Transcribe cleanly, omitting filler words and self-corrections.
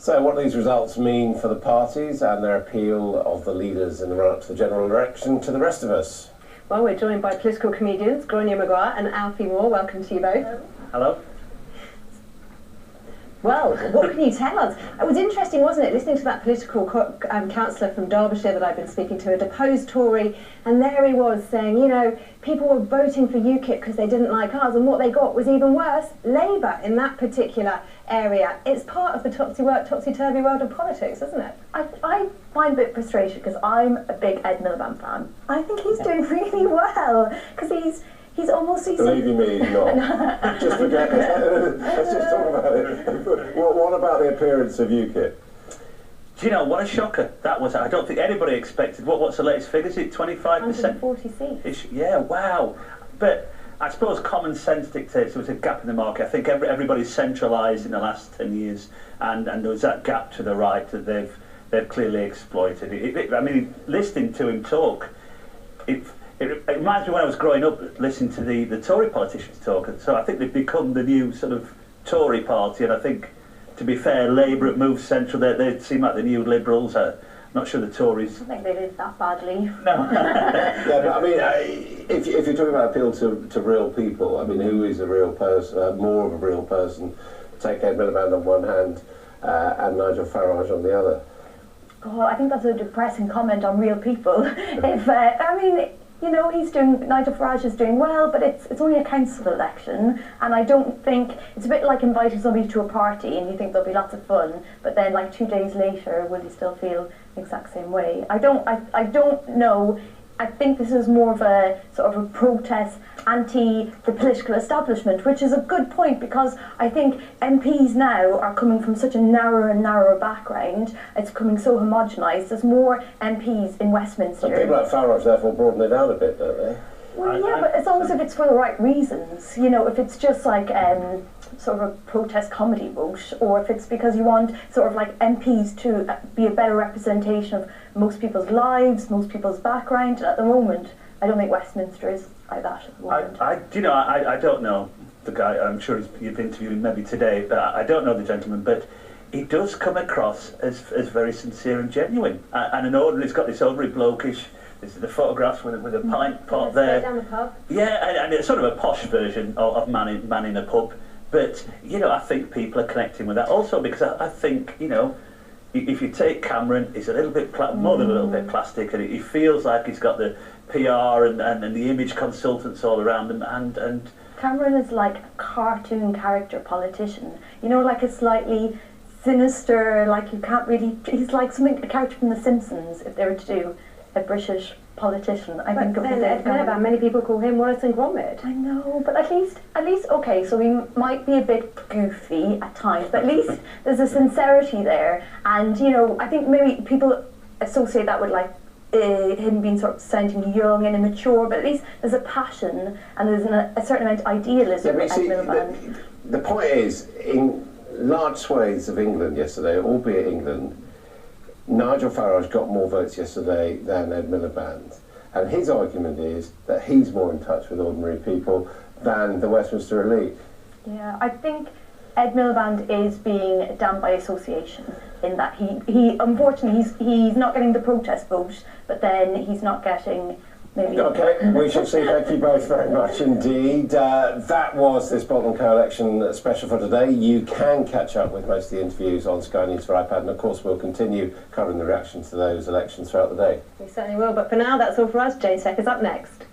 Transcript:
So what do these results mean for the parties and their appeal of the leaders in the run-up to the general election to the rest of us? Well, we're joined by political comedians Grainne Maguire and Alfie. Welcome to you both. Hello. Well, what can you tell us? It was interesting, wasn't it, listening to that political councillor from Derbyshire that I've been speaking to, a deposed Tory, and there he was saying, you know, people were voting for UKIP because they didn't like us, and what they got was even worse, Labour in that particular area. It's part of the topsy-turvy world of politics, isn't it? I find a bit frustrated because I'm a big Ed Miliband fan. I think he's doing really well because he's almost... Believe me, he's not. Just forget it. Let's just talk about it. What about the appearance of UKIP? Do you know, what a shocker that was. I don't think anybody expected. What's the latest figure? Is it 25%? 140 seats. Yeah, wow. But I suppose common sense dictates there was a gap in the market. I think everybody's centralised in the last 10 years, and there was that gap to the right that they've clearly exploited. I mean, listening to him talk, it reminds me when I was growing up listening to the Tory politicians talk. So I think they've become the new sort of Tory party, and I think, to be fair, Labour have moved central. They seem like the new Liberals. I'm not sure the Tories... I don't think they did that badly. No. Yeah, but I mean, if you're talking about appeal to real people, I mean, who is a real person, more of a real person? Take Ed Miliband on one hand and Nigel Farage on the other. God, I think that's a depressing comment on real people. I mean, you know, Nigel Farage is doing well, but it's only a council election, and I don't think, it's a bit like inviting somebody to a party and you think there'll be lots of fun, but then like 2 days later, will you still feel the exact same way? I don't know. I think this is more of a sort of a protest anti the political establishment, which is a good point because I think MPs now are coming from such a narrower and narrower background. It's becoming so homogenised. There's more MPs in Westminster. And people like Farage therefore broaden it down a bit, don't they? Well, yeah, but as long as if it's for the right reasons, you know, if it's just like sort of a protest comedy vote, or if it's because you want sort of like MPs to be a better representation of most people's lives, most people's background. At the moment, I don't think Westminster is like that at the moment. I don't know the guy. I'm sure you've interviewed him maybe today, but I don't know the gentleman. But he does come across as very sincere and genuine. And an ordinary, he's got this ordinary blokish. This is the photographs with a pint pot there. Down the pub. Yeah, and it's sort of a posh version of man in a pub. But, you know, I think people are connecting with that also because I think, you know, if you take Cameron, he's a little bit, more than a little bit plastic, and he feels like he's got the PR and the image consultants all around him, and Cameron is like a cartoon character politician. You know, like a slightly sinister, like you can't really, he's like a character from The Simpsons if they were to do a British politician. I think then Ed Miliband, many people call him Wallace and Gromit. I know, but at least okay, so he might be a bit goofy at times, but at least there's a sincerity there, and you know, I think maybe people associate that with like him being sort of sounding young and immature, but at least there's a passion and there's a certain amount of idealism with Ed Miliband. The point is, in large swathes of England yesterday, albeit England, Nigel Farage got more votes yesterday than Ed Miliband, and his argument is that he's more in touch with ordinary people than the Westminster elite. Yeah, I think Ed Miliband is being damned by association in that he unfortunately he's not getting the protest vote, but then he's not getting maybe... Okay, we shall see. Thank you both very much indeed. That was this Bolton Co-election special for today. You can catch up with most of the interviews on Sky News for iPad, and of course we'll continue covering the reactions to those elections throughout the day. We certainly will, but for now that's all for us. Jane Seck is up next.